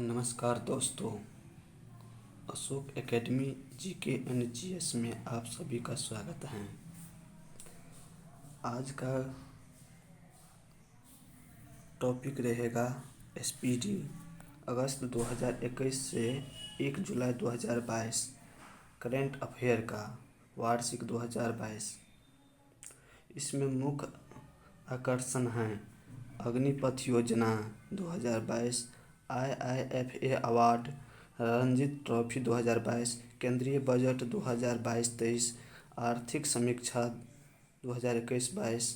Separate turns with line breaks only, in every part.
नमस्कार दोस्तों, Ashok academy GK and GS में आप सभी का स्वागत है। आज का टॉपिक रहेगा एसपीडी अगस्त 2021 से 1 जुलाई 2022 करेंट अफेयर का वार्षिक 2022। इसमें मुख्य आकर्षण हैं अग्निपथ योजना 2022, IIFA अवार्ड, रणजी ट्रॉफी 2022, केंद्रीय बजट 2022-23, आर्थिक समीक्षा 2021-22,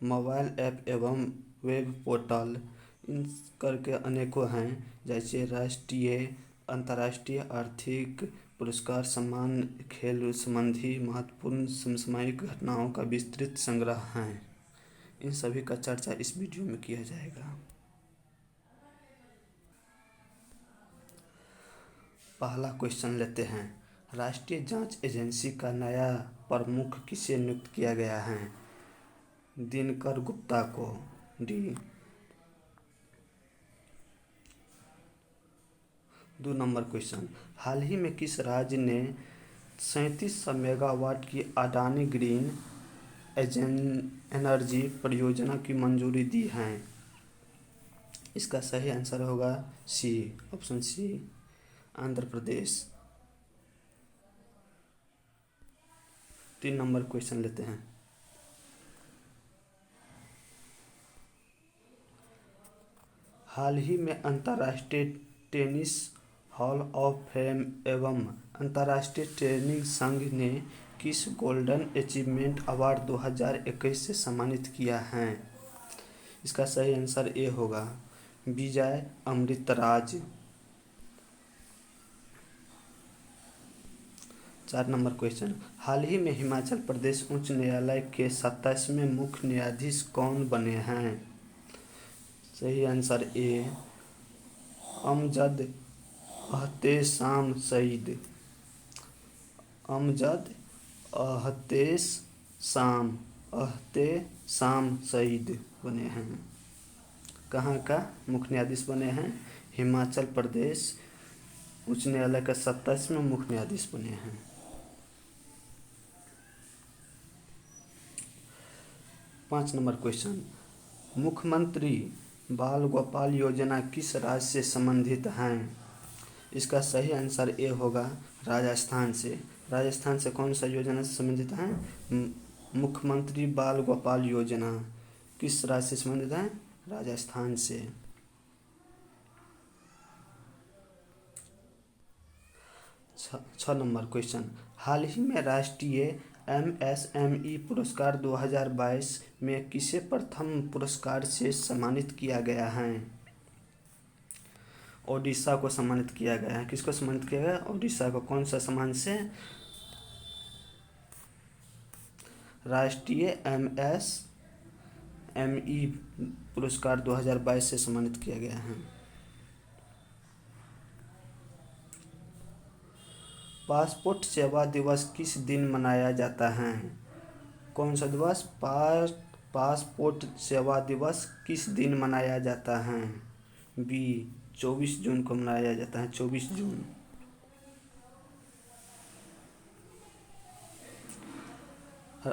मोबाइल ऐप एवं वेब पोर्टल, इन करके अनेकों हैं, जैसे राष्ट्रीय अंतर्राष्ट्रीय आर्थिक पुरस्कार, सम्मान, खेल संबंधी महत्वपूर्ण समसामयिक घटनाओं का विस्तृत संग्रह है। इन सभी का चर्चा इस वीडियो में किया जाएगा। पहला क्वेश्चन लेते हैं। राष्ट्रीय जांच एजेंसी का नया प्रमुख किसे नियुक्त किया गया है? दिनकर गुप्ता को। डी। 2 number question. हाल ही में किस राज्य ने 3700 मेगावाट की अडानी ग्रीन एनर्जी परियोजना की मंजूरी दी है? इसका सही आंसर होगा सी, option C, Andhra Pradesh. 3 number question लेते हैं। हाल ही में अंतर्राष्ट्रीय टेनिस हॉल ऑफ फेम एवं अंतर्राष्ट्रीय टेनिस संघ ने किस गोल्डन अचीवमेंट अवार्ड 2021 से सम्मानित किया है? इसका सही आंसर ए होगा, विजय अमृतराज। 4 number question. हाल ही में हिमाचल प्रदेश उच्च न्यायालय के 27वें मुख्य न्यायाधीश कौन बने हैं? सही आंसर ए, अमजद एहतेशाम सईद। अमजद एहतेशाम सईद बने हैं। कहाँ का मुख्य न्यायाधीश बने हैं? हिमाचल प्रदेश उच्च न्यायालय का 27वें मुख्य न्यायाधीश बने हैं। 5 नंबर क्वेश्चन। मुख्यमंत्री बाल गोपाल योजना किस राज्य से संबंधित हैं? इसका सही आंसर ए होगा, राजस्थान से। राजस्थान से कौन सा योजना से संबंधित है? मुख्यमंत्री बाल गोपाल योजना किस राज्य से संबंधित है? राजस्थान से। 6 नंबर क्वेश्चन। हाल ही में राष्ट्रीय MSME पुरस्कार 2022 में किसे प्रथम पुरस्कार से सम्मानित किया गया है? ओडिशा को सम्मानित किया गया है। किसको सम्मानित किया गया? ओडिशा को। कौन सा सम्मान से? राष्ट्रीय MSME पुरस्कार 2022 से सम्मानित किया गया है। पासपोर्ट सेवा दिवस किस दिन मनाया जाता है? कौन सा दिवस? पासपोर्ट सेवा दिवस किस दिन मनाया जाता है? बी, 24 जून को मनाया जाता है। 24 जून।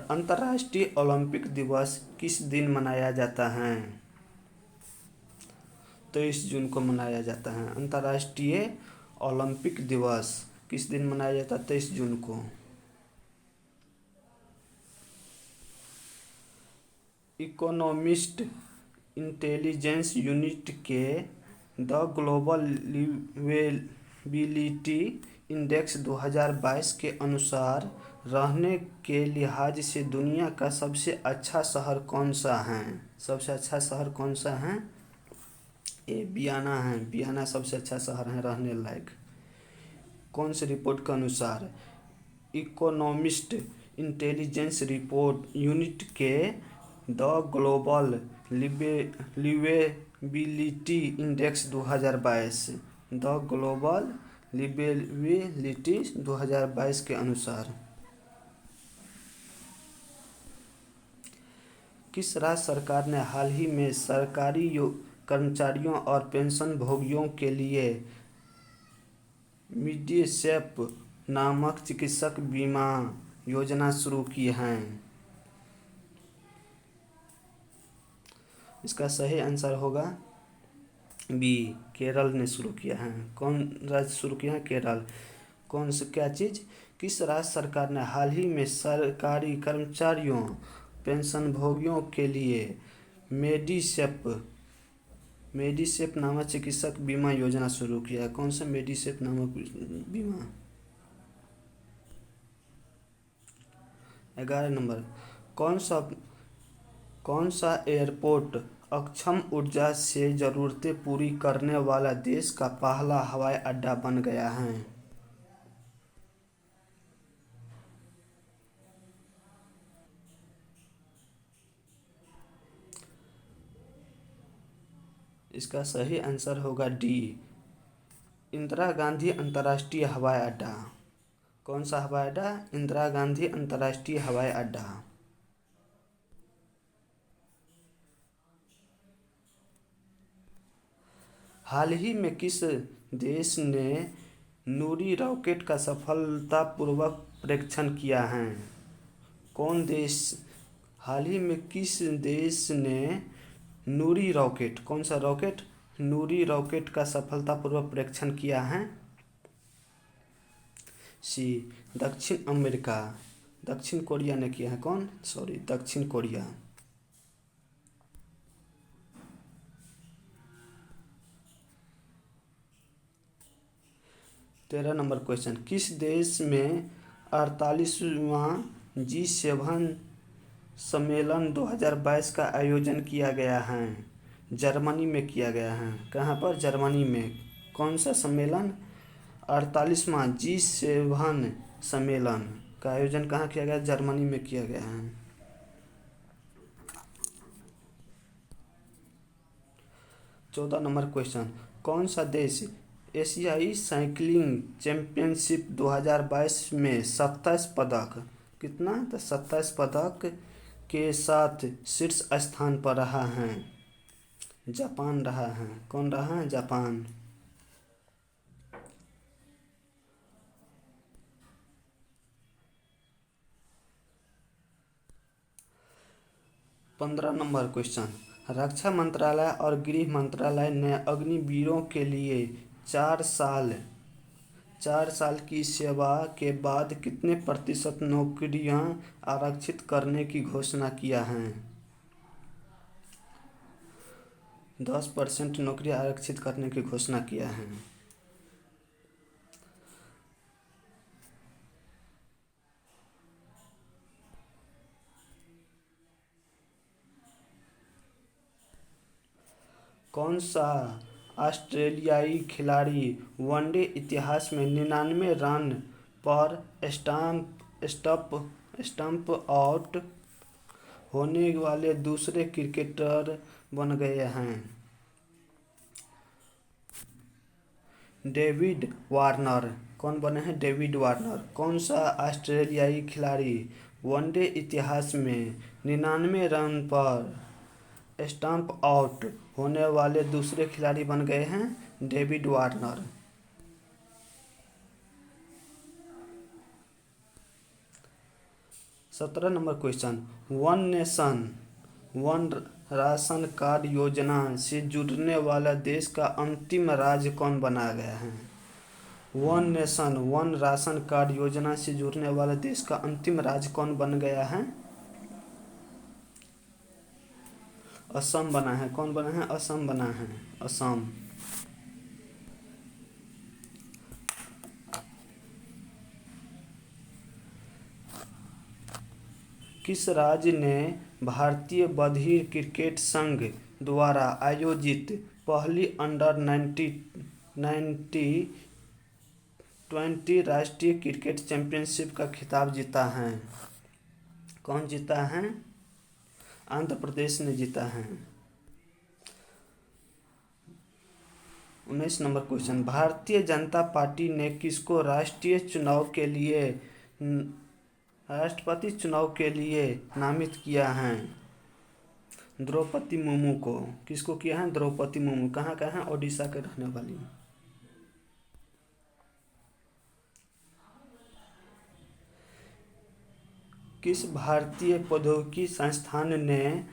अंतर्राष्ट्रीय ओलंपिक दिवस किस दिन मनाया जाता है? 23 जून को मनाया जाता है। अंतर्राष्ट्रीय ओलंपिक दिवस किस दिन मनाया जाता है? 23 जून को। इकोनॉमिस्ट इंटेलिजेंस यूनिट के द ग्लोबल लिवेबिलिटी इंडेक्स 2022 के अनुसार रहने के लिहाज से दुनिया का सबसे अच्छा शहर कौन सा है? सबसे अच्छा शहर कौन सा है? ए, वियना है। वियना सबसे अच्छा शहर है रहने लायक। कौन से रिपोर्ट के अनुसार? इकोनॉमिस्ट इंटेलिजेंस रिपोर्ट यूनिट के the global liveability index 2022, the global liveability 2022 के अनुसार। किस राज्य सरकार ने हाल ही में सरकारी कर्मचारियों और पेंशन भोगियों के लिए मेडिसेप नामक चिकित्सक बीमा योजना शुरू की है? इसका सही आंसर होगा बी, केरल ने शुरू किया है। कौन राज्य शुरू किया है? केरल। कौन सा क्या चीज़? किस राज्य सरकार ने हाल ही में सरकारी कर्मचारियों पेंशन भोगियों के लिए मेडिसेप नामक चिकित्सक बीमा योजना शुरू किया है? कौन सा मेडिसेप नामक बीमा? 11 नंबर, कौन सा एयरपोर्ट अक्षम ऊर्जा से ज़रूरतें पूरी करने वाला देश का पहला हवाई अड्डा बन गया है? इसका सही आंसर होगा डी, इंदिरा गांधी अंतर्राष्ट्रीय हवाई अड्डा। कौन सा हवाई अड्डा? इंदिरा गांधी अंतर्राष्ट्रीय हवाई अड्डा। हाल ही में किस देश ने नूरी रॉकेट का सफलतापूर्वक परीक्षण किया है? कौन देश? हाल ही में किस देश ने नूरी रॉकेट, कौन सा रॉकेट? नूरी रॉकेट का सफलतापूर्वक परीक्षण किया है? सी, दक्षिण अमेरिका। दक्षिण कोरिया ने किया है। कौन? सॉरी, दक्षिण कोरिया। 13 नंबर क्वेश्चन, किस देश में 48वां G7 सम्मेलन 2022 का आयोजन किया गया है? जर्मनी में किया गया है। कहाँ पर? जर्मनी में। कौन सा सम्मेलन? 48वां G7 सम्मेलन का आयोजन कहाँ किया गया? जर्मनी में किया गया है। 14 नंबर क्वेश्चन, कौन सा देश एशियाई साइकिलिंग चैंपियनशिप 2022 में 27 पदक, कितना? तो 27 पदक के साथ शीर्ष स्थान पर रहा है? जापान रहा है। कौन रहा है? जापान। 15 नंबर क्वेश्चन, रक्षा मंत्रालय और गृह मंत्रालय ने अग्निवीरों के लिए 4 साल की सेवा के बाद कितने प्रतिशत नौकरियां आरक्षित करने की घोषणा किया है? 10% नौकरी आरक्षित करने की घोषणा किया है। कौन सा ऑस्ट्रेलियाई खिलाड़ी वनडे इतिहास में 99 रन पर स्टंप आउट होने वाले दूसरे क्रिकेटर बन गए हैं? David Warner. कौन बने हैं? David Warner. कौन सा ऑस्ट्रेलियाई खिलाड़ी वनडे इतिहास में 99 रन पर स्टंप आउट होने वाले दूसरे खिलाड़ी बन गए हैं? David Warner. 17 number question, one nation one ration card योजना से जुड़ने वाला देश का अंतिम राज्य कौन बनाया गया है? One nation one ration card योजना से जुड़ने वाला देश का अंतिम राज्य कौन बन गया है? असम बना है। कौन बना है? असम बना है। असम। किस राज्य ने भारतीय बधिर क्रिकेट संघ द्वारा आयोजित पहली अंडर 20 राष्ट्रीय क्रिकेट चैंपियनशिप का खिताब जीता है? कौन जीता है? आंध्र प्रदेश ने जीता है। 19 number question, Bharatiya Janata party ने किसको राष्ट्रपति चुनाव के लिए नामित किया है? द्रौपदी मुर्मू को। किसको किया है? द्रौपदी मुर्मू। कहाँ का है? ओडिशा के रहने वाली। किस भारतीय प्रौद्योगिकी संस्थान ने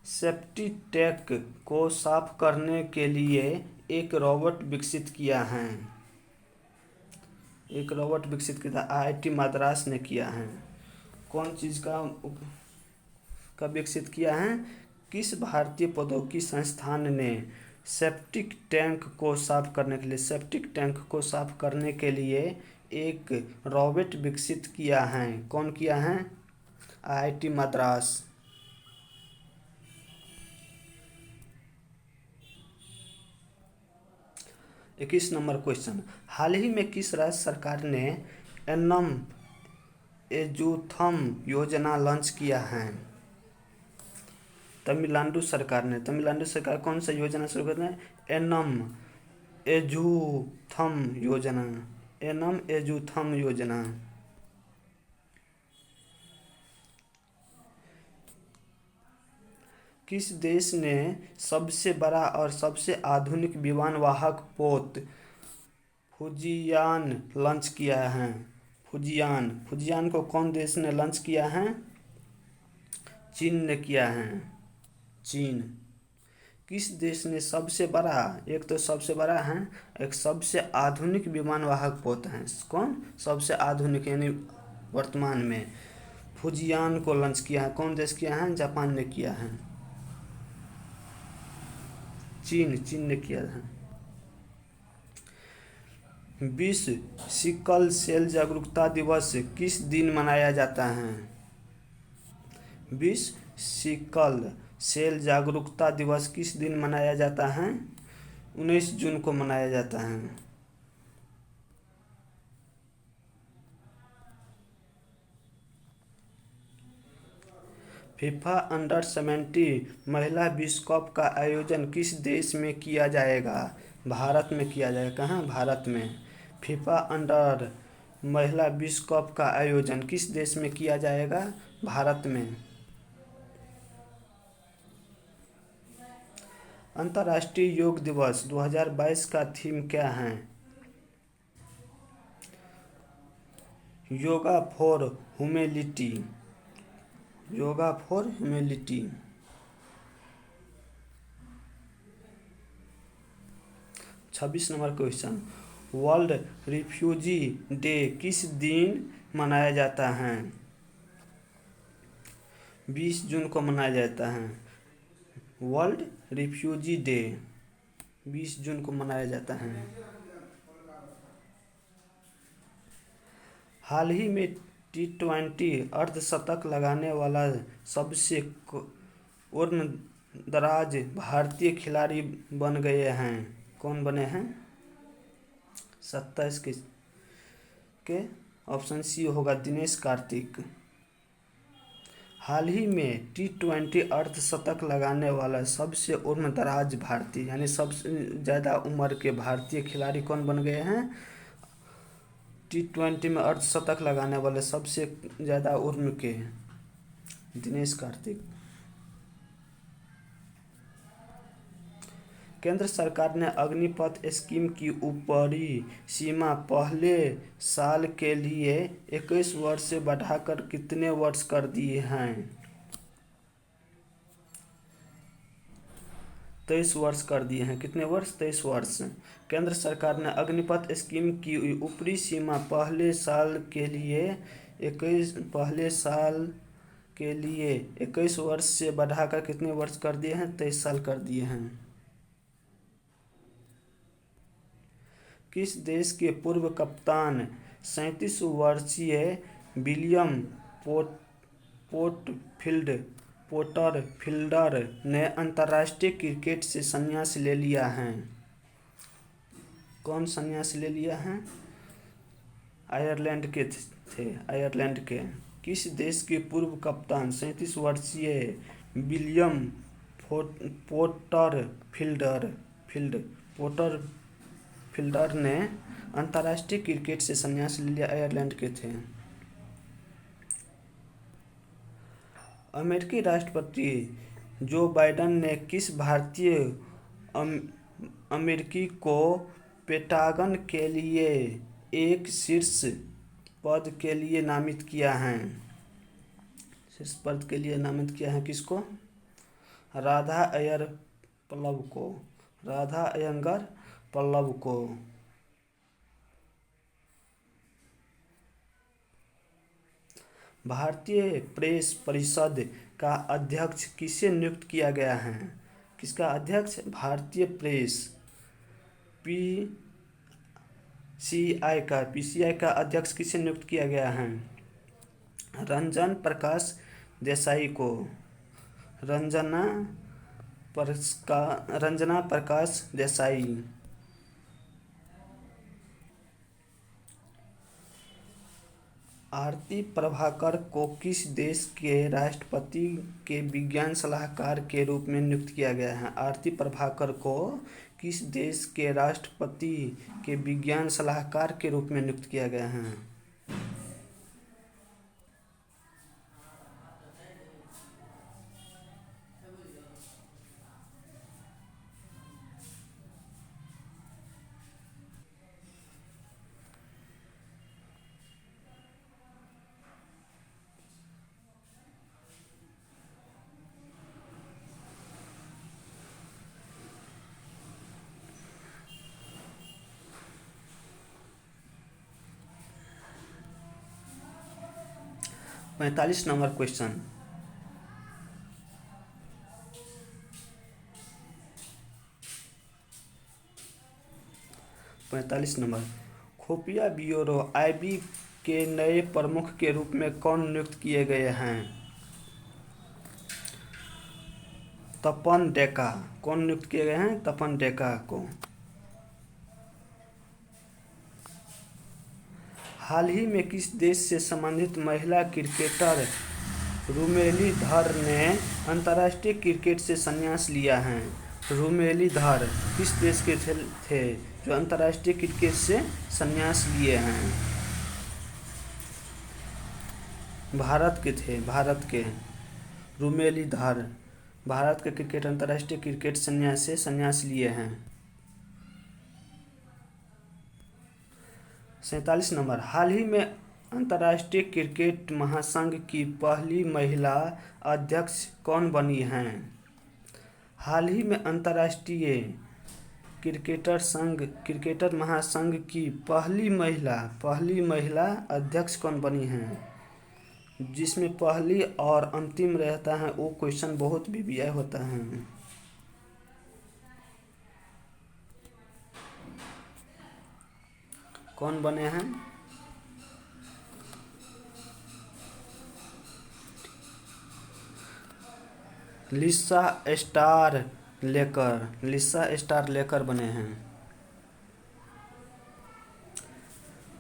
सेप्टी टैंक को साफ करने के लिए एक रोबोट विकसित किया है? एक रोबोट विकसित किया था, आईआईटी मद्रास ने किया है। कौन चीज़ का विकसित किया है? किस भारतीय प्रौद्योगिकी संस्थान ने सेप्टिक टैंक को साफ करने के लिए एक रोबोट विकसित किया है? कौन किया है? आईआईटी मद्रास। 21 number question. हाल ही में किस राज्य सरकार ने एन्नम एजुथम योजना लॉन्च किया है? तमिलनाडु सरकार ने। तमिलनाडु सरकार कौन सा योजना शुरू कर रहे हैं? एन्नम एजुथम योजना। एन्नम एजुथम योजना। किस देश ने सबसे बड़ा और सबसे आधुनिक विमान वाहक पोत फुजियान लॉन्च किया है? फुजियान को कौन देश ने लॉन्च किया है? चीन ने किया है। चीन। किस देश ने सबसे बड़ा, एक तो सबसे बड़ा है, एक सबसे आधुनिक विमान वाहक पोत है। कौन? सबसे आधुनिक यानी वर्तमान में फुजियान को लॉन्च किया है। कौन देश किया है? जापान ने किया है। चीन ने किया है। विश्व सिकल सेल जागरूकता दिवस किस दिन मनाया जाता है? विश्व सिकल सेल जागरूकता दिवस किस दिन मनाया जाता है? 19 जून को मनाया जाता है। फीफा अंडर-17 महिला विश्व कप का आयोजन किस देश में किया जाएगा? भारत में किया जाएगा। कहाँ? भारत में। फीफा अंडर महिला विश्व कप का आयोजन किस देश में किया जाएगा? भारत में। अंतर्राष्ट्रीय योग दिवस 2022 का थीम क्या है? Yoga for humanity. Yoga for humanity. 26 number question. World refugee day किस दिन मनाया जाता है? 20 जून को मनाया जाता है। वर्ल्ड रिफ्यूजी डे 20 जून को मनाया जाता है। हाल ही में T20 अर्धशतक लगाने वाला सबसे उम्रदराज भारतीय खिलाड़ी बन गए हैं। कौन बने हैं? 27 के ऑप्शन सी होगा, दिनेश कार्तिक। हाल ही में T20 अर्धशतक लगाने वाला सबसे उम्रदराज भारतीय यानी सबसे ज़्यादा उम्र के भारतीय खिलाड़ी कौन बन गए हैं? T20 में अर्धशतक लगाने वाले सबसे ज़्यादा उम्र के दिनेश कार्तिक। केंद्र सरकार ने अग्निपथ स्कीम की ऊपरी सीमा पहले साल के लिए 21 वर्ष से बढ़ाकर कितने वर्ष कर दी है? 23 वर्ष कर दिए हैं। कितने वर्ष? 23 वर्ष। केंद्र सरकार ने अग्निपथ स्कीम की ऊपरी सीमा पहले साल के लिए 21 वर्ष से बढ़ाकर कितने वर्ष कर दिए हैं? 23 साल कर दिए हैं। किस देश के पूर्व कप्तान 37 वर्षीय विलियम पोर्टरफील्डर ने अंतर्राष्ट्रीय क्रिकेट से संन्यास ले लिया है? कौन संन्यास ले लिया है? आयरलैंड के थे। आयरलैंड के। किस देश के पूर्व कप्तान 37 वर्षीय विलियम पोर्टरफील्डर ने अंतर्राष्ट्रीय क्रिकेट से संन्यास ले लिया? आयरलैंड के थे। अमेरिकी राष्ट्रपति जो बाइडेन ने किस भारतीय अमेरिकी को पेंटागन के लिए एक शीर्ष पद के लिए नामित किया है? शीर्ष पद के लिए नामित किया है किसको? राधा अय्यर पल्लव को, राधा अयंगर पल्लव को। भारतीय प्रेस परिषद का अध्यक्ष किसे नियुक्त किया गया है? किसका अध्यक्ष? भारतीय प्रेस पीसीआई का अध्यक्ष किसे नियुक्त किया गया है? रंजन प्रकाश देसाई को, रंजना प्रकाश देसाई। आरती प्रभाकर को किस देश के राष्ट्रपति के विज्ञान सलाहकार के रूप में नियुक्त किया गया है? आरती प्रभाकर को किस देश के राष्ट्रपति के विज्ञान सलाहकार के रूप में नियुक्त किया गया है? 45 नंबर क्वेश्चन। 45 नंबर, खुफिया ब्यूरो आईबी के नए प्रमुख के रूप में कौन नियुक्त किए गए हैं? तपन डेका। कौन नियुक्त किए गए हैं? तपन डेका को। हाल ही में किस देश से संबंधित महिला क्रिकेटर रुमेली धर ने अंतर्राष्ट्रीय क्रिकेट से संन्यास लिया है? रुमेली धर किस देश के थे जो अंतर्राष्ट्रीय क्रिकेट से संन्यास लिए हैं? भारत के थे, भारत के। रुमेली धर भारत के क्रिकेट अंतर्राष्ट्रीय क्रिकेट से संन्यास लिए हैं। 47 नंबर, हाल ही में अंतर्राष्ट्रीय क्रिकेट महासंघ की पहली महिला अध्यक्ष कौन बनी हैं? हाल ही में अंतर्राष्ट्रीय क्रिकेटर महासंघ की पहली महिला अध्यक्ष कौन बनी हैं? जिसमें पहली और अंतिम रहता है वो क्वेश्चन बहुत वीवीआई होता है। कौन बने हैं? लिसा स्टार लेकर बने हैं।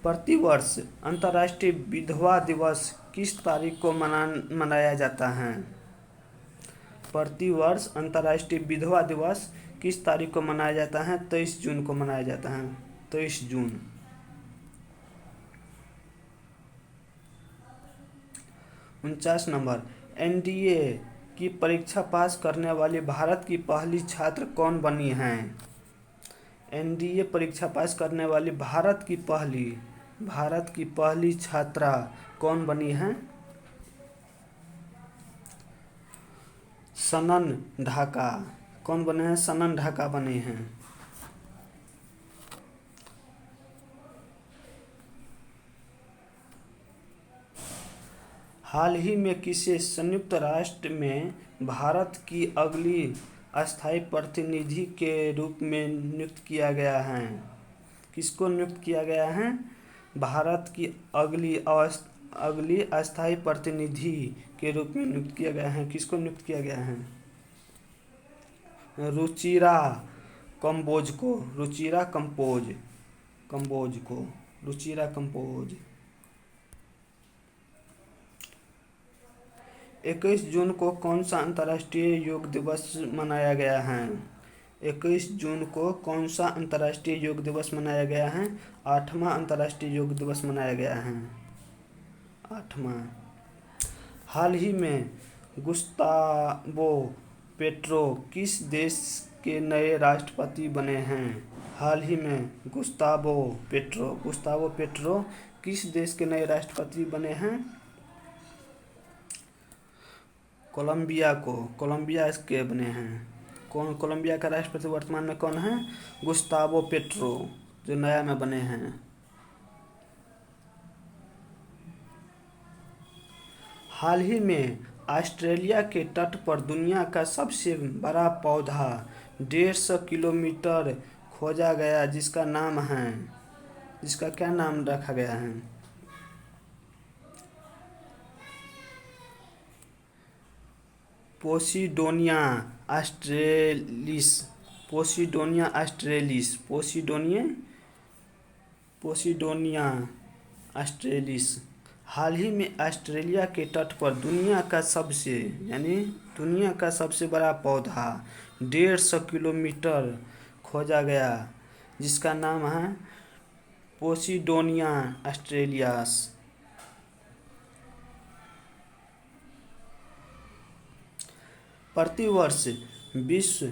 प्रतिवर्ष अंतर्राष्ट्रीय विधवा दिवस किस तारीख को मनाया जाता है? प्रतिवर्ष अंतर्राष्ट्रीय विधवा दिवस किस तारीख को मनाया जाता है? 23 जून को मनाया जाता है। 23 जून। 49 नंबर, एनडीए की परीक्षा पास करने वाली भारत की पहली छात्र कौन बनी हैं? एनडीए परीक्षा पास करने वाली भारत की पहली छात्रा कौन बनी हैं? सनन ढाका। कौन बने हैं? सनन ढाका बने हैं। हाल ही में किसे संयुक्त राष्ट्र में भारत की अगली अस्थायी प्रतिनिधि के रूप में नियुक्त किया गया है? किसको नियुक्त किया गया है? भारत की अगली अस्थायी प्रतिनिधि के रूप में नियुक्त किया गया है। किसको नियुक्त किया गया है? रुचिरा कंबोज को। 21 जून को कौन सा अंतर्राष्ट्रीय योग दिवस मनाया गया है? 21 जून को कौन सा अंतर्राष्ट्रीय योग दिवस मनाया गया है? 8वां अंतर्राष्ट्रीय योग दिवस मनाया गया है। 8वां। हाल ही में गुस्तावो पेट्रो किस देश के नए राष्ट्रपति बने हैं? हाल ही में गुस्तावो पेट्रो किस देश के नए राष्ट्रपति बने हैं? कोलंबिया के बने हैं। कोलंबिया का राष्ट्रपति वर्तमान में कौन है? गुस्तावो पेट्रो, जो नया में बने हैं। हाल ही में ऑस्ट्रेलिया के तट पर दुनिया का सबसे बड़ा पौधा 150 किलोमीटर खोजा गया, जिसका क्या नाम रखा गया है? पोसिडोनिया ऑस्ट्रेलिस। हाल ही में ऑस्ट्रेलिया के तट पर दुनिया का सबसे बड़ा पौधा 150 किलोमीटर खोजा गया, जिसका नाम है पोसिडोनिया ऑस्ट्रेलियास। प्रतिवर्ष विश्व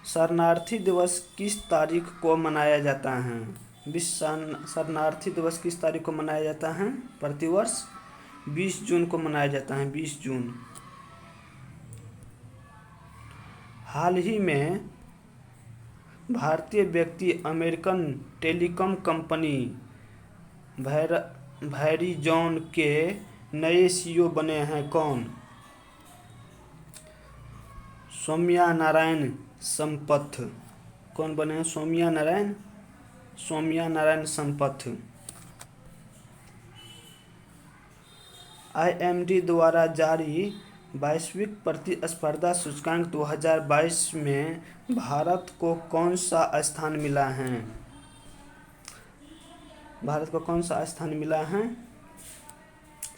शरणार्थी दिवस किस तारीख को मनाया जाता है? विश्व शरणार्थी दिवस किस तारीख को मनाया जाता है? प्रतिवर्ष 20 जून को मनाया जाता है, 20 जून। हाल ही में भारतीय व्यक्ति अमेरिकन टेलीकॉम कंपनी वेरिजॉन के नए सीईओ बने हैं। कौन? सौम्या नारायण संपथ। कौन बने हैं? सौम्या नारायण संपथ। IMD द्वारा जारी वैश्विक प्रतिस्पर्धा सूचकांक 2022 में भारत को कौन सा स्थान मिला है? भारत को कौन सा स्थान मिला है?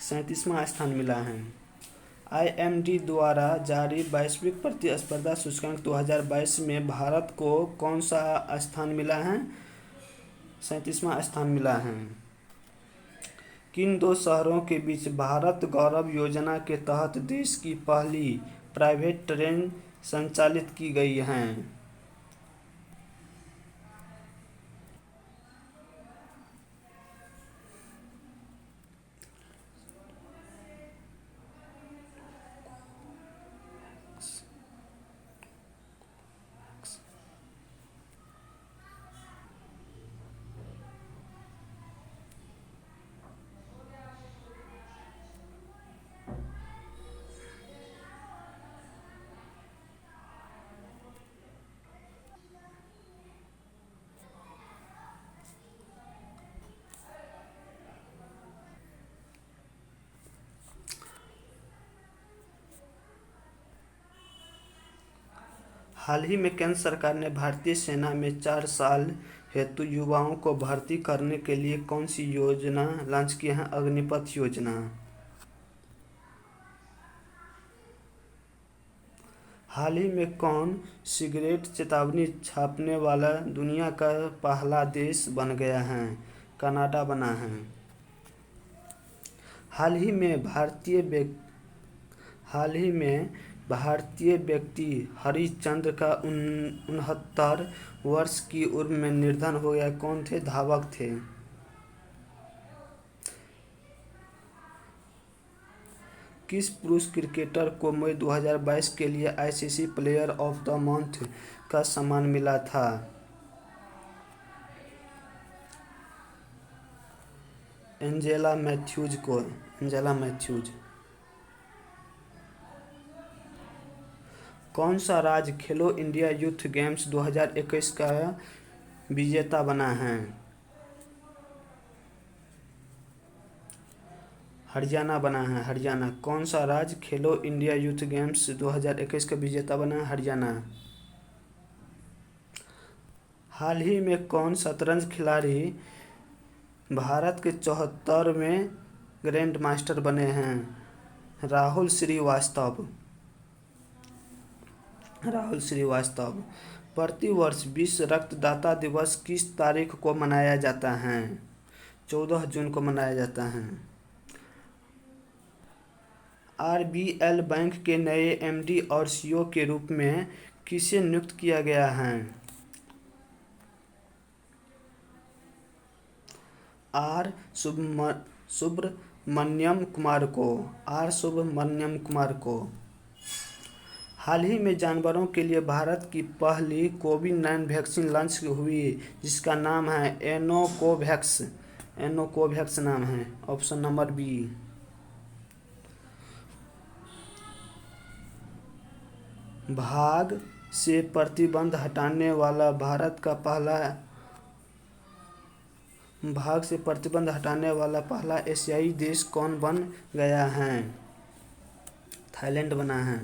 37वां स्थान मिला है। IMD द्वारा जारी वैश्विक प्रतिस्पर्धा सूचकांक 2022 में भारत को कौन सा स्थान मिला है? 37वां स्थान मिला है। किन 2 शहरों के बीच भारत गौरव योजना के तहत देश की पहली प्राइवेट ट्रेन संचालित की गई है? हाल ही में केंद्र सरकार ने भारतीय सेना में 4 साल हेतु युवाओं को भर्ती करने के लिए कौन सी योजना लॉन्च की है? अग्निपथ योजना। हाल ही में कौन सिगरेट चेतावनी छापने वाला दुनिया का पहला देश बन गया है? कनाडा बना है। हाल ही में भारतीय व्यक्ति हरिश्चंद्र का 69 वर्ष की उम्र में निधन हो गया। कौन थे? धावक थे। किस पुरुष क्रिकेटर को मई 2022 के लिए ICC player of the month का सम्मान मिला था? एंजेला मैथ्यूज। कौन सा राज्य खेलो इंडिया यूथ गेम्स 2021 का विजेता बना है? हरियाणा बना है, हरियाणा। कौन सा राज्य खेलो इंडिया यूथ गेम्स 2021 का विजेता बना है? हरियाणा। हाल ही में कौन शतरंज खिलाड़ी भारत के 74वें ग्रैंड मास्टर बने हैं? राहुल श्रीवास्तव। प्रतिवर्ष विश्व रक्तदाता दिवस किस तारीख को मनाया जाता है? 14 जून को मनाया जाता है। आरबीएल बैंक के नए एमडी और सीईओ के रूप में किसे नियुक्त किया गया है? आर सुब्रमण्यम कुमार को। आर सुब्रमण्यम कुमार को। हाल ही में जानवरों के लिए भारत की पहली कोविड-19 वैक्सीन लॉन्च हुई जिसका नाम है एनोकोवैक्स। एनोकोवैक्स नाम है। Option number B. भाग से प्रतिबंध हटाने वाला एशियाई देश कौन बन गया है? थाईलैंड बना है।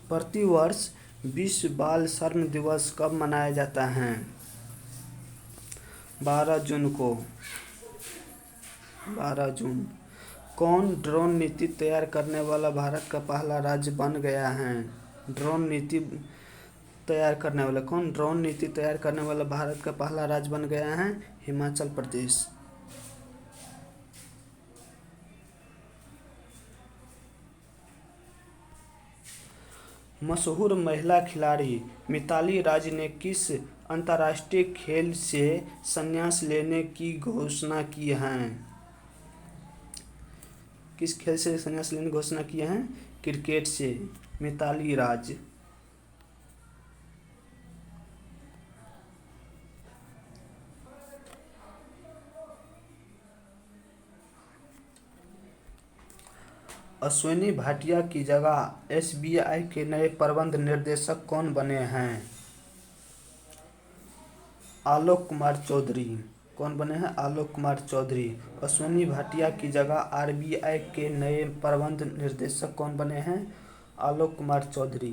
प्रतिवर्ष विश्व बाल श्रम दिवस कब मनाया जाता है? 12 जून को। 12 जून। कौन ड्रोन नीति तैयार करने वाला भारत का पहला राज्य बन गया है? कौन ड्रोन नीति तैयार करने वाला भारत का पहला राज्य बन गया है? हिमाचल प्रदेश। मशहूर महिला खिलाड़ी मिताली राज ने किस अंतर्राष्ट्रीय खेल से संन्यास लेने की घोषणा की है? किस खेल से संन्यास लेने की घोषणा की है? क्रिकेट से। मिताली राज। अश्विनी भाटिया की जगह एसबीआई के नए प्रबंध निदेशक कौन बने हैं? आलोक कुमार चौधरी। कौन बने हैं? आलोक कुमार चौधरी। अश्विनी भाटिया की जगह आरबीआई के नए प्रबंध निदेशक कौन बने हैं? आलोक कुमार चौधरी।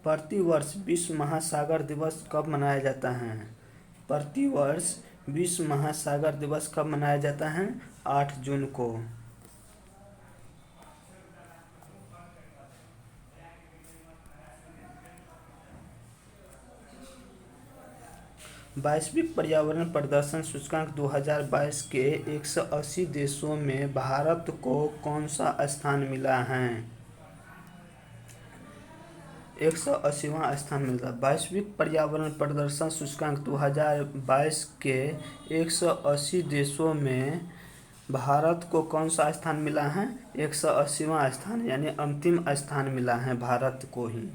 प्रतिवर्ष विश्व महासागर दिवस कब मनाया जाता है? प्रतिवर्ष विश्व महासागर दिवस कब मनाया जाता है? 8 जून को। वैश्विक पर्यावरण प्रदर्शन सूचकांक 2022 के 180 देशों में भारत को कौन सा स्थान मिला है? 180वां स्थान मिलता है। वैश्विक पर्यावरण प्रदर्शन सूचकांक 2022 के 180 देशों में भारत को कौन सा स्थान मिला है? 180वां स्थान, यानी अंतिम स्थान मिला है भारत को ही।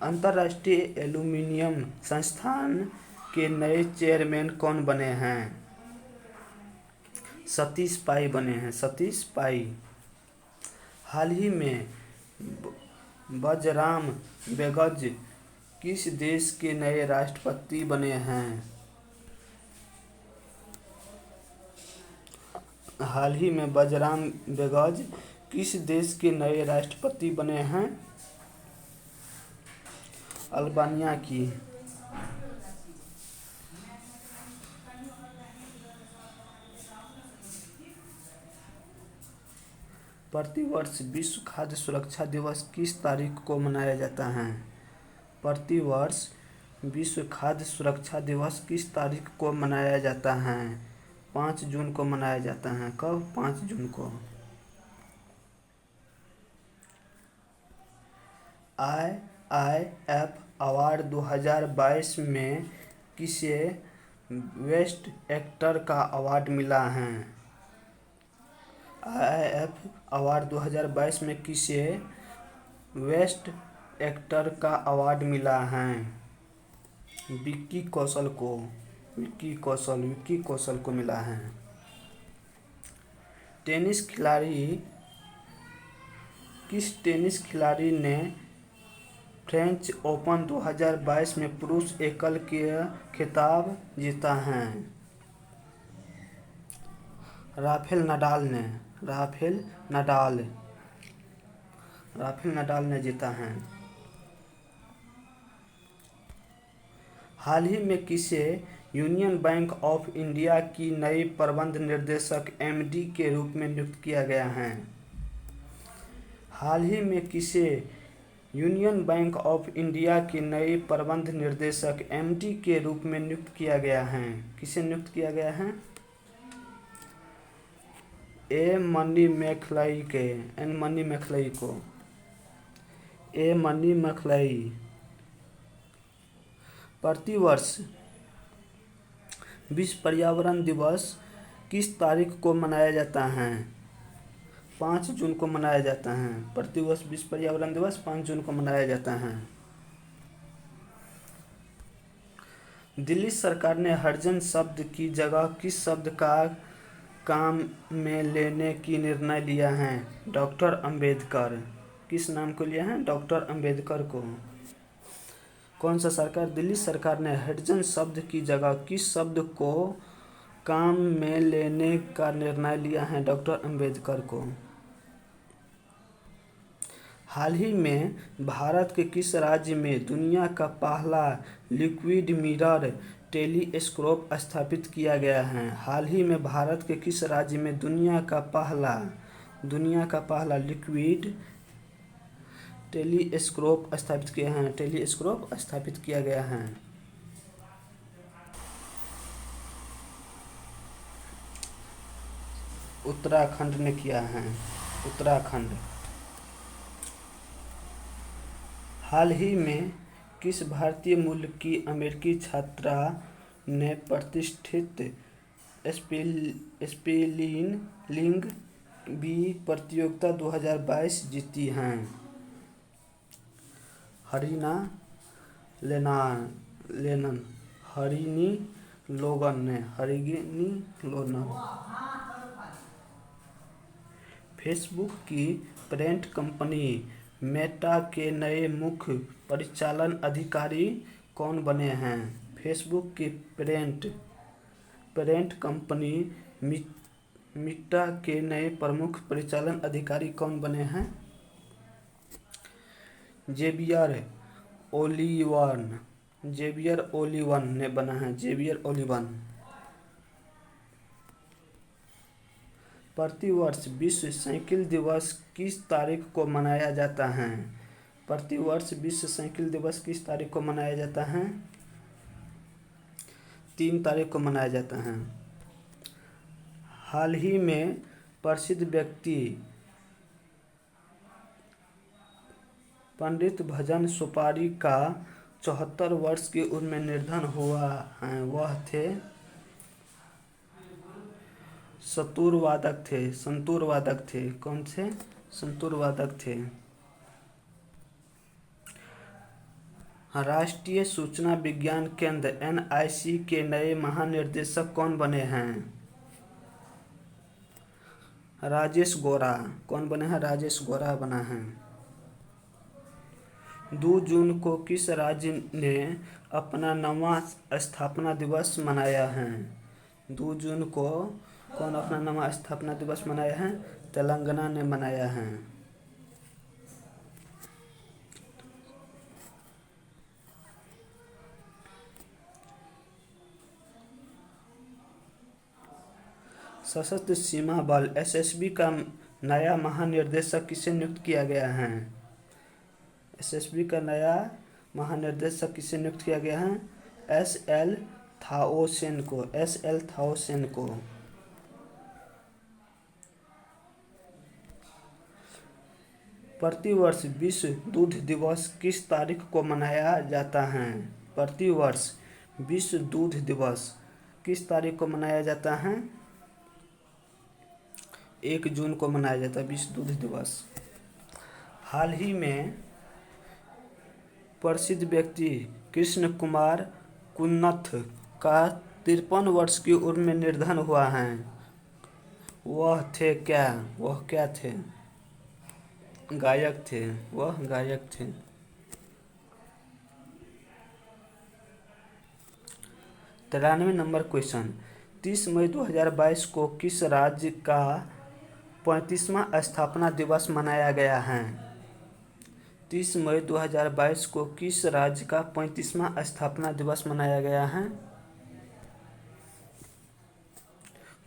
अंतर्राष्ट्रीय एल्यूमीनियम संस्थान के नए चेयरमैन कौन बने हैं? सतीश पाई बने हैं। सतीश पाई। हाल ही में बजराम बेगज किस देश के नए राष्ट्रपति बने हैं? हाल ही में बजराम बेगज किस देश के नए राष्ट्रपति बने हैं? अल्बानिया की। प्रतिवर्ष विश्व खाद्य सुरक्षा दिवस किस तारीख को मनाया जाता है? प्रतिवर्ष विश्व खाद्य सुरक्षा दिवस किस तारीख को मनाया जाता है? 5 जून को मनाया जाता है। कब? 5 जून को। IIF अवार्ड 2022 में किसे बेस्ट एक्टर का अवार्ड मिला है? IIF अवार्ड 2022 में किसे बेस्ट एक्टर का अवार्ड मिला है? विक्की कौशल को। विक्की कौशल को मिला है। किस टेनिस खिलाड़ी ने फ्रेंच ओपन 2022 में पुरुष एकल के खिताब जीता है? राफेल नडाल ने जीता है। हाल ही में किसे यूनियन बैंक ऑफ इंडिया की नई प्रबंध निर्देशक एमडी के रूप में नियुक्त किया गया है? हाल ही में किसे यूनियन बैंक ऑफ इंडिया के नए प्रबंध निर्देशक एमडी के रूप में नियुक्त किया गया है। किसे नियुक्त किया गया है? एन मनी मैखलाई। प्रतिवर्ष विश्व पर्यावरण दिवस किस तारीख को मनाया जाता है? 5 जून को मनाया जाता है। प्रतिवर्ष विश्व पर्यावरण दिवस 5 जून को मनाया जाता है। दिल्ली सरकार ने हरिजन शब्द की जगह किस शब्द का काम में लेने की निर्णय लिया है? डॉक्टर अंबेडकर। किस नाम को लिया है? डॉक्टर अंबेडकर को। कौन सा सरकार? दिल्ली सरकार ने हरिजन शब्द की जगह किस शब्द को काम में लेने का निर्णय लिया है? डॉक्टर अंबेडकर को। हाल ही में भारत के किस राज्य में दुनिया का पहला लिक्विड मिरर टेलीस्कोप स्थापित किया गया है? हाल ही में भारत के किस राज्य में दुनिया का पहला लिक्विड टेलीस्कोप स्थापित किया गया है? उत्तराखंड ने किया है। उत्तराखंड। हाल ही में किस भारतीय मूल की अमेरिकी छात्रा ने प्रतिष्ठित स्पेलिंग बी प्रतियोगिता 2022 जीती है? हरीना लोगन। फेसबुक की पेरेंट कंपनी मेटा के नए मुख्य परिचालन अधिकारी कौन बने हैं? फेसबुक की पेरेंट कंपनी मेटा के नए प्रमुख परिचालन अधिकारी कौन बने हैं? जेवियर ओलिवन ने बना है। Javier Olivan. प्रतिवर्ष विश्व साइकिल दिवस किस तारीख को मनाया जाता है? प्रतिवर्ष विश्व साइकिल दिवस किस तारीख को मनाया जाता है? 3 तारीख को मनाया जाता है। हाल ही में प्रसिद्ध व्यक्ति पंडित भजन सुपारी का 74 वर्ष की उम्र में निधन हुआ है। वह थे संतूर वादक थे। कौन से? संतूर वादक थे। राष्ट्रीय सूचना विज्ञान केंद्र एनआईसी के नए महानिदेशक कौन बने हैं? राजेश गौरा। कौन बने हैं? राजेश गौरा बना है। 2 जून को किस राज्य ने अपना 9वां स्थापना दिवस मनाया है? 2 जून को कौन अपना 9वां स्थापना दिवस मनाया है? तेलंगाना ने मनाया है। सशस्त्र सीमा बल एसएसबी का नया महानिदेशक किसे नियुक्त किया गया है? एसएसबी का नया महानिदेशक किसे नियुक्त किया गया है? एसएल थाओसेन को। प्रतिवर्ष विश्व दूध दिवस किस तारीख को मनाया जाता है? प्रतिवर्ष विश्व दूध दिवस किस तारीख को मनाया जाता है? 1 जून को मनाया जाता है विश्व दूध दिवस। हाल ही में प्रसिद्ध व्यक्ति कृष्ण कुमार कुन्नथ का 53 वर्ष की उम्र में निधन हुआ है। वह क्या थे? गायक थे। 93 नंबर क्वेश्चन। 30 मई 2022 को किस राज्य का 35वां स्थापना दिवस मनाया गया है? 30 मई 2022 को किस राज्य का 35वां स्थापना दिवस मनाया गया है?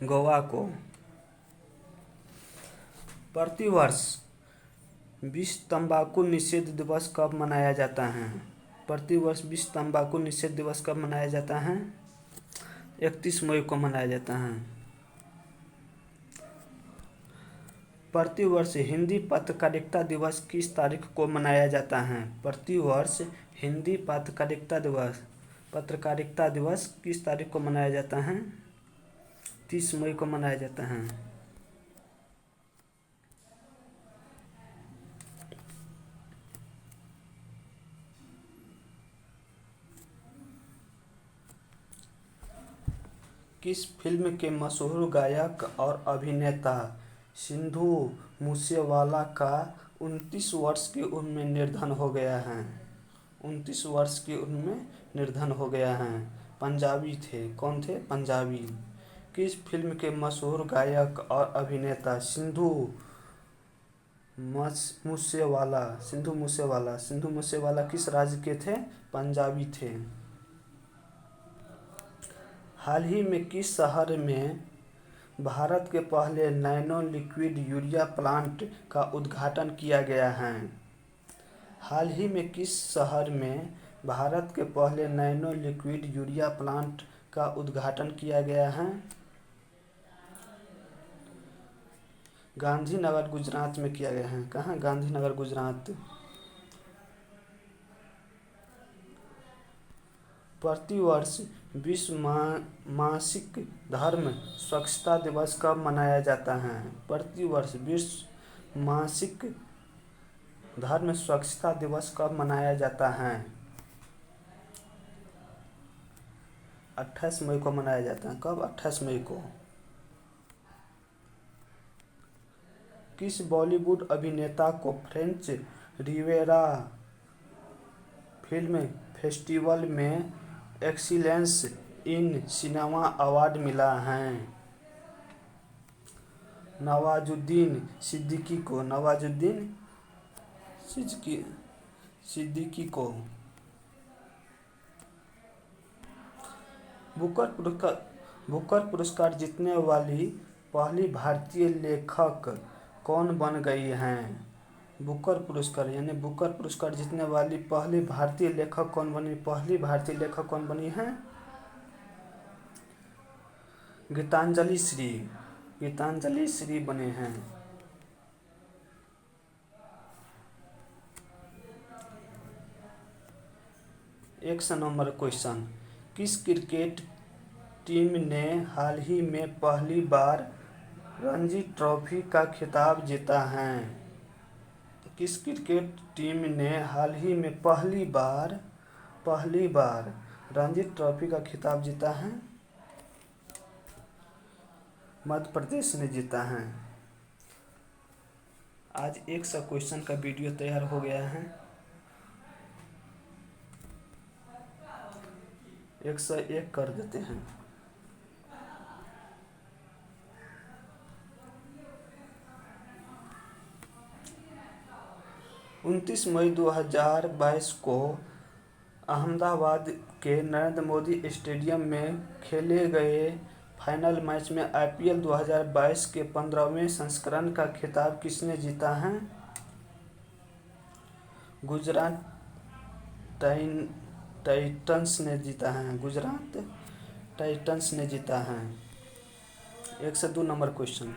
गोवा को। प्रतिवर्ष विश्व तंबाकू निषेध दिवस कब मनाया जाता है? प्रतिवर्ष विश्व तंबाकू निषेध दिवस कब मनाया जाता है? 31 मई को मनाया जाता है। प्रतिवर्ष हिंदी पत्रकारिता दिवस किस तारीख को मनाया जाता है? प्रतिवर्ष हिंदी पत्रकारिता दिवस किस तारीख को मनाया जाता है? 30 मई को मनाया जाता है। किस फिल्म के मशहूर गायक और अभिनेता सिद्धू मूसेवाला का 29 वर्ष की उम्र में निधन हो गया है? 29 वर्ष की उम्र में निधन हो गया है। पंजाबी थे। कौन थे? पंजाबी। किस फिल्म के मशहूर गायक और अभिनेता सिद्धू मूसेवाला किस राज्य के थे? पंजाबी थे। हाल ही में किस शहर में भारत के पहले नैनो लिक्विड यूरिया प्लांट का उद्घाटन किया गया है? हाल ही में किस शहर में भारत के पहले नैनो लिक्विड यूरिया प्लांट का उद्घाटन किया गया है? गांधीनगर गुजरात में किया गया है। कहाँ? गांधीनगर गुजरात। प्रतिवर्ष विश्व मासिक धर्म स्वच्छता दिवस कब मनाया जाता है? प्रतिवर्ष विश्व मासिक धर्म स्वच्छता दिवस कब मनाया जाता है? 28 मई को मनाया जाता है। कब? 28 मई को। किस बॉलीवुड अभिनेता को फ्रेंच रिवेरा फिल्म फेस्टिवल में एक्सीलेंस इन सिनेमा अवार्ड मिला है? नवाजुद्दीन सिद्दीकी को। बुकर पुरस्कार जीतने वाली पहली भारतीय लेखक कौन बन गई हैं? बुकर पुरस्कार जीतने वाली पहली भारतीय लेखक कौन बनी? पहली भारतीय लेखक कौन बनी है? गीतांजलि श्री बने हैं। 100 नंबर क्वेश्चन। किस क्रिकेट टीम ने हाल ही में पहली बार रणजी ट्रॉफी का खिताब जीता है? किस क्रिकेट टीम ने हाल ही में पहली बार रणजी ट्रॉफी का खिताब जीता है? मध्य प्रदेश ने जीता है। आज 100 क्वेश्चन का वीडियो तैयार हो गया है। 101 कर देते हैं। उनतीस मई 2022 को अहमदाबाद के नरेंद्र मोदी स्टेडियम में खेले गए फाइनल मैच में IPL 2022 के 15वें संस्करण का खिताब किसने जीता है? गुजरात टाइटंस ने जीता है। गुजरात टाइटंस ने जीता है। 102 नंबर क्वेश्चन।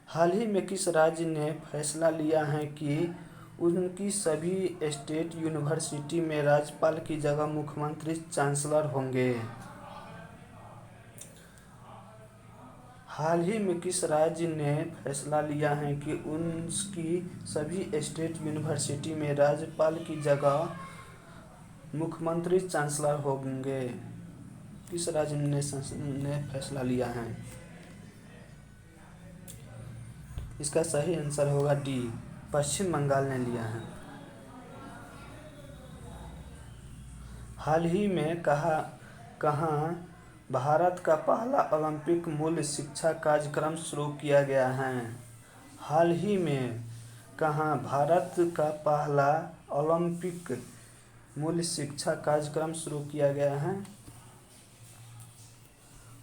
हाल ही में किस राज्य ने फैसला लिया है कि उनकी सभी स्टेट यूनिवर्सिटी में राज्यपाल की जगह मुख्यमंत्री चांसलर होंगे? हाल ही में किस राज्य ने फैसला लिया है कि उनकी सभी स्टेट यूनिवर्सिटी में राज्यपाल की जगह मुख्यमंत्री चांसलर होंगे? किस राज्य ने फैसला लिया है? इसका सही आंसर होगा डी, पश्चिम बंगाल ने लिया है। हाल ही में कहाँ भारत का पहला ओलंपिक मूल्य शिक्षा कार्यक्रम शुरू किया गया है? हाल ही में कहाँ भारत का पहला ओलंपिक मूल्य शिक्षा कार्यक्रम शुरू किया गया है?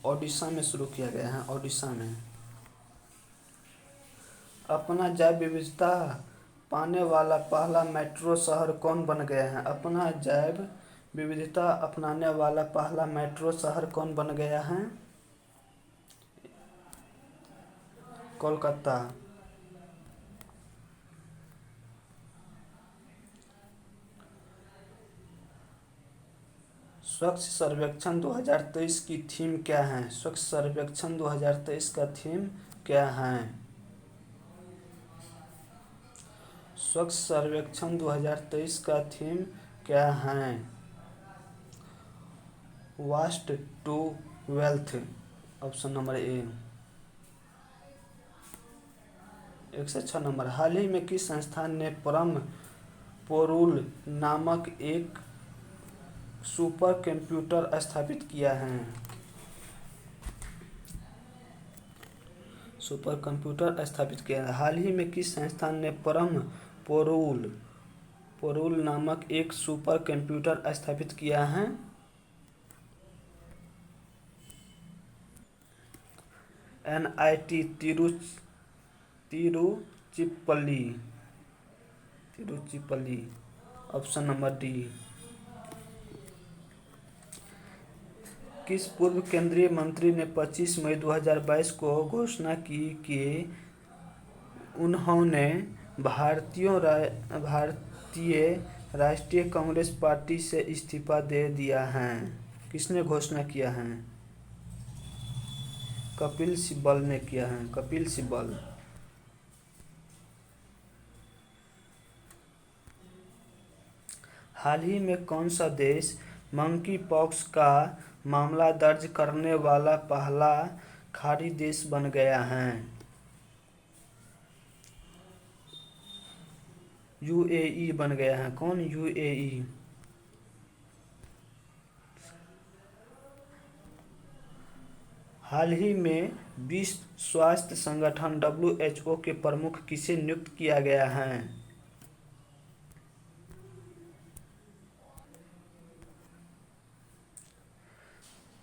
ओडिशा में शुरू किया गया है। ओडिशा में। अपना जैव विविधता पाने वाला पहला मेट्रो शहर कौन बन गया है? अपना जैव विविधता अपनाने वाला पहला मेट्रो शहर कौन बन गया है? कोलकाता। स्वच्छ सर्वेक्षण 2023 की थीम क्या है? स्वच्छ सर्वेक्षण 2023 का थीम क्या है? स्वच्छ सर्वेक्षण 2023 का थीम क्या है? Waste to wealth. Option number A. 106 नंबर। हाल ही में किस संस्थान ने परम पोरुल नामक एक सुपर कंप्यूटर स्थापित किया है? सुपर कंप्यूटर स्थापित किया है। हाल ही में किस संस्थान ने परम पोरुल नामक एक सुपर कंप्यूटर स्थापित किया है? NIT Tiruchirappalli. Option number D. किस पूर्व केंद्रीय मंत्री ने 25 मई 2022 को घोषणा की कि उन्होंने भारतीय राष्ट्रीय कांग्रेस पार्टी से इस्तीफा दे दिया है? किसने घोषणा किया है? कपिल सिब्बल ने किया है। कपिल सिब्बल। हाल ही में कौन सा देश मंकी पॉक्स का मामला दर्ज करने वाला पहला खाड़ी देश बन गया है? UAE बन गया है। कौन? UAE। हाल ही में विश्व स्वास्थ्य संगठन WHO के प्रमुख किसे नियुक्त किया गया है?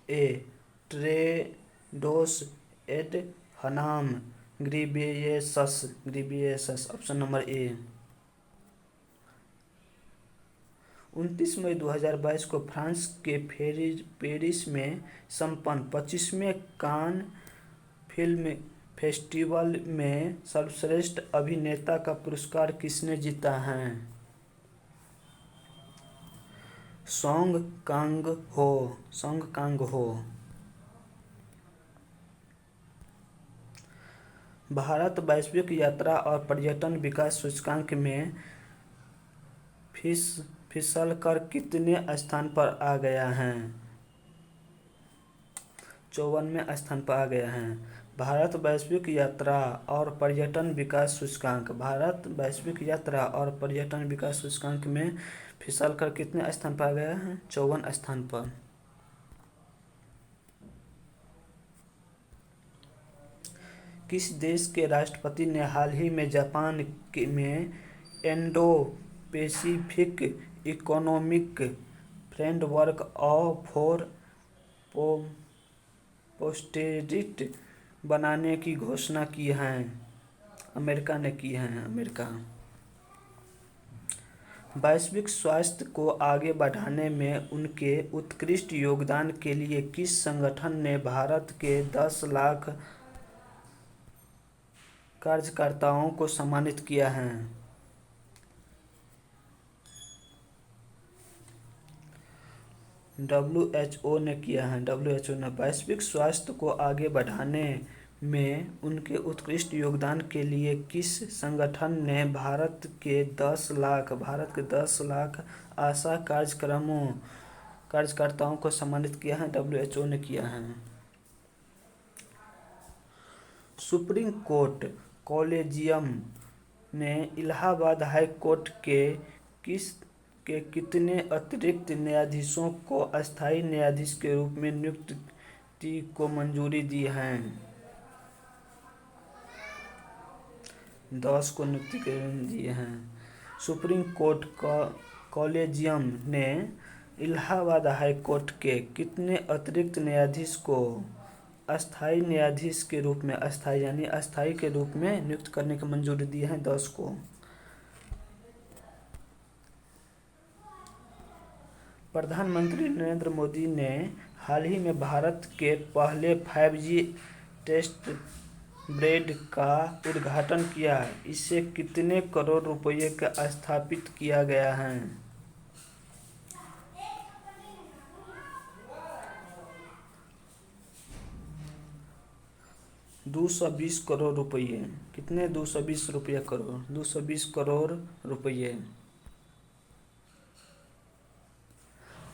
A. Tedros Adhanom Ghebreyesus. Option number A. 29 मई 2022 को फ्रांस के पेरिस में संपन्न 25वें कान फिल्म फेस्टिवल में सर्वश्रेष्ठ अभिनेता का पुरस्कार किसने जीता है? सोंग कांग हो। भारत वैश्विक यात्रा और पर्यटन विकास सूचकांक में फिसल कर कितने स्थान पर आ गया है? 54वें स्थान पर आ गया है। भारत वैश्विक यात्रा और पर्यटन विकास सूचकांक। भारत वैश्विक यात्रा और पर्यटन विकास सूचकांक में फिसल कर कितने स्थान पर आ गया है? 54 स्थान पर। किस देश के राष्ट्रपति ने हाल ही में जापान में Indo Pacific economic framework for prosperity बनाने की घोषणा की है? अमेरिका ने की है। अमेरिका। वैश्विक स्वास्थ्य को आगे बढ़ाने में उनके उत्कृष्ट योगदान के लिए किस संगठन ने भारत के 10 लाख कार्यकर्ताओं को सम्मानित किया है? WHO ने किया है। WHO ने। वैश्विक स्वास्थ्य को आगे बढ़ाने में उनके उत्कृष्ट योगदान के लिए किस संगठन ने भारत के 10 लाख आशा कार्यकर्ताओं को सम्मानित किया है? WHO ने किया है। सुप्रीम कोर्ट कॉलेजियम ने इलाहाबाद हाई कोर्ट के कितने अतिरिक्त न्यायाधीशों को अस्थायी न्यायाधीश के रूप में नियुक्ति को मंजूरी दी है? 10 को नियुक्ति दिए हैं। सुप्रीम कोर्ट कॉलेजियम ने इलाहाबाद हाई कोर्ट के कितने अतिरिक्त न्यायाधीश को अस्थायी न्यायाधीश के रूप में, अस्थायी के रूप में नियुक्त करने की मंजूरी दी है? 10 को। प्रधानमंत्री नरेंद्र मोदी ने हाल ही में भारत के पहले 5G टेस्ट बेड का उद्घाटन किया। इसे कितने करोड़ रुपए का स्थापित किया गया है? 220 करोड़ रुपए। कितने? 220 रुपये करोड़, 220 करोड़ रुपए।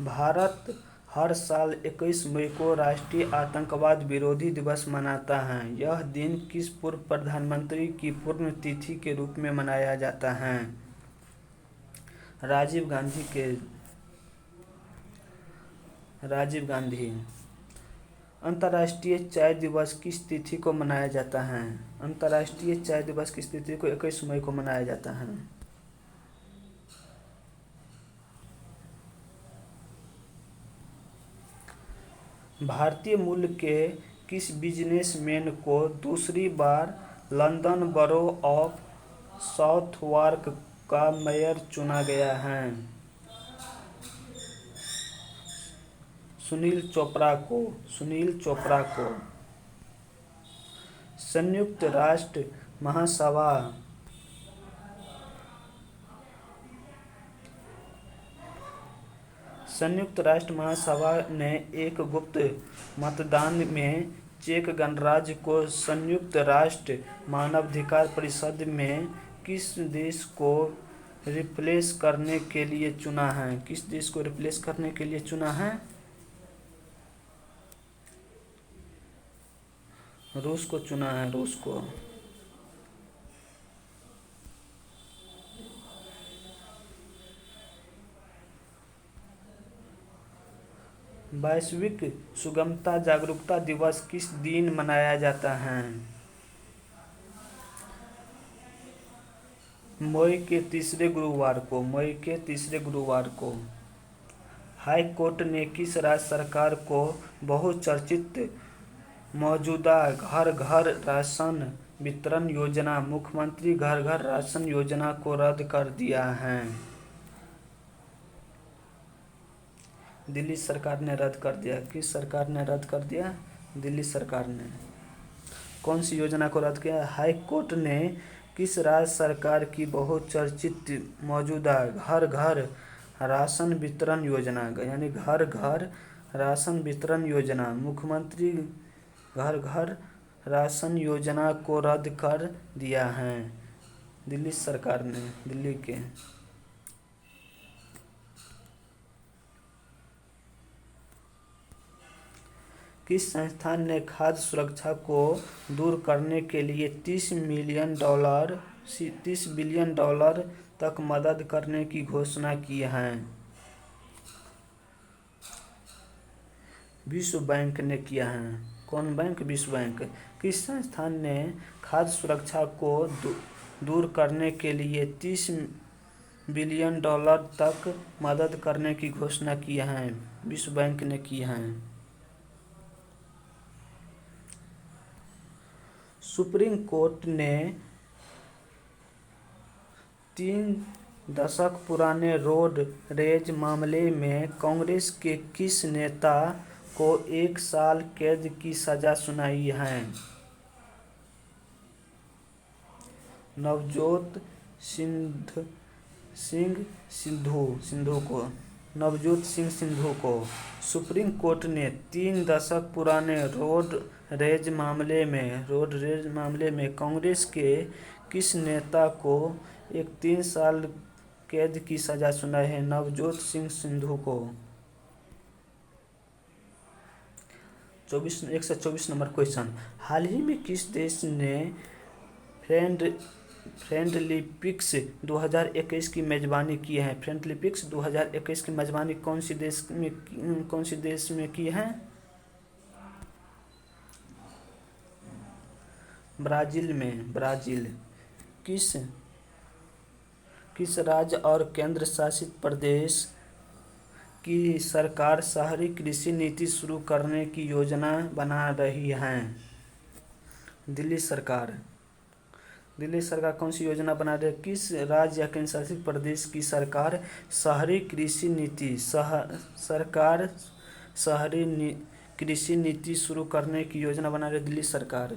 भारत हर साल 21 मई को राष्ट्रीय आतंकवाद विरोधी दिवस मनाता है। यह दिन किस पूर्व प्रधानमंत्री की पुण्यतिथि के रूप में मनाया जाता है? राजीव गांधी। अंतर्राष्ट्रीय चाय दिवस किस तिथि को मनाया जाता है? अंतर्राष्ट्रीय चाय दिवस किस तिथि को 21 मई को मनाया जाता है? भारतीय मूल के किस बिजनेसमैन को दूसरी बार लंदन बरो ऑफ साउथवार्क का मेयर चुना गया है? सुनील चोपड़ा को। संयुक्त राष्ट्र महासभा ने एक गुप्त मतदान में चेक गणराज्य को संयुक्त राष्ट्र मानवाधिकार परिषद में किस देश को रिप्लेस करने के लिए चुना है? किस देश को रिप्लेस करने के लिए चुना है? रूस को चुना है, रूस को। वैश्विक सुगमता जागरूकता दिवस किस दिन मनाया जाता है? मई के तीसरे गुरुवार को। हाई कोर्ट ने किस राज्य सरकार को बहुचर्चित मौजूदा घर घर राशन वितरण योजना मुख्यमंत्री घर घर राशन योजना को रद्द कर दिया है? दिल्ली सरकार ने रद्द कर दिया। किस सरकार ने रद्द कर दिया? दिल्ली सरकार ने। कौन सी योजना को रद्द किया? हाई कोर्ट ने किस राज्य सरकार की बहुचर्चित मौजूदा घर घर राशन वितरण योजना, यानी घर घर राशन वितरण योजना मुख्यमंत्री घर घर राशन योजना को रद्द कर दिया है? दिल्ली सरकार ने, दिल्ली के। किस संस्थान ने खाद्य सुरक्षा को दूर करने के लिए $30 बिलियन तक मदद करने की घोषणा की है? विश्व बैंक ने किया है। कौन बैंक? विश्व बैंक। किस संस्थान ने खाद्य सुरक्षा को दूर करने के लिए $30 बिलियन तक मदद करने की घोषणा की है? विश्व बैंक ने की है। सुप्रीम कोर्ट ने 3 दशक पुराने रोड रेज मामले में कांग्रेस के किस नेता को 1 साल कैद की सजा सुनाई है? नवजोत सिंह सिद्धू को। सुप्रीम कोर्ट ने 3 दशक पुराने रोड रेज मामले में कांग्रेस के किस नेता को 3 साल कैद की सजा सुनाई है? नवजोत सिंह सिद्धू को। 124 नंबर क्वेश्चन। हाल ही में किस देश ने फ्रेंडलिपिक्स 2021 की मेजबानी की है? फ्रेंडलिपिक्स 2021 की मेजबानी कौन सी देश में की है? ब्राजील में। किस राज्य और केंद्र शासित प्रदेश की सरकार शहरी कृषि नीति शुरू करने की योजना बना रही है? दिल्ली सरकार। दिल्ली सरकार कौन सी योजना बना रही है? किस राज्य या केंद्र शासित प्रदेश की सरकार शहरी कृषि नीति कृषि नीति शुरू करने की योजना बना रही है? दिल्ली सरकार।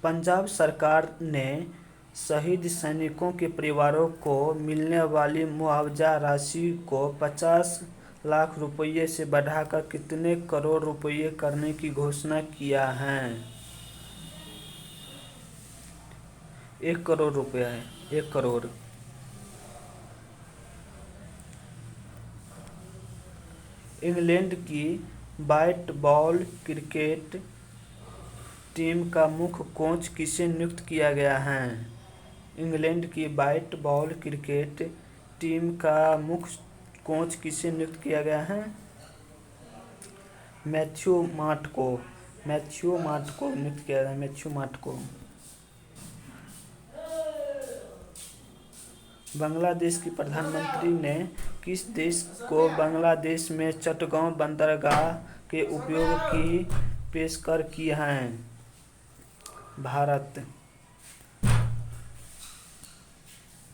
पंजाब सरकार ने शहीद सैनिकों के परिवारों को मिलने वाली मुआवजा राशि को 50 लाख रुपये से बढ़ाकर कितने करोड़ रुपये करने की घोषणा किया है? 1 करोड़ रुपया है, 1 करोड़। इंग्लैंड की व्हाइट बॉल क्रिकेट टीम का मुख्य कोच किसे नियुक्त किया गया है? इंग्लैंड की व्हाइट बॉल क्रिकेट टीम का मुख्य कोच किसे नियुक्त किया गया है? मैथ्यू माट को नियुक्त किया गया है, मैथ्यू माट को। बांग्लादेश की प्रधानमंत्री ने किस देश को बांग्लादेश में चटगांव बंदरगाह के उपयोग की पेशकश की है? भारत।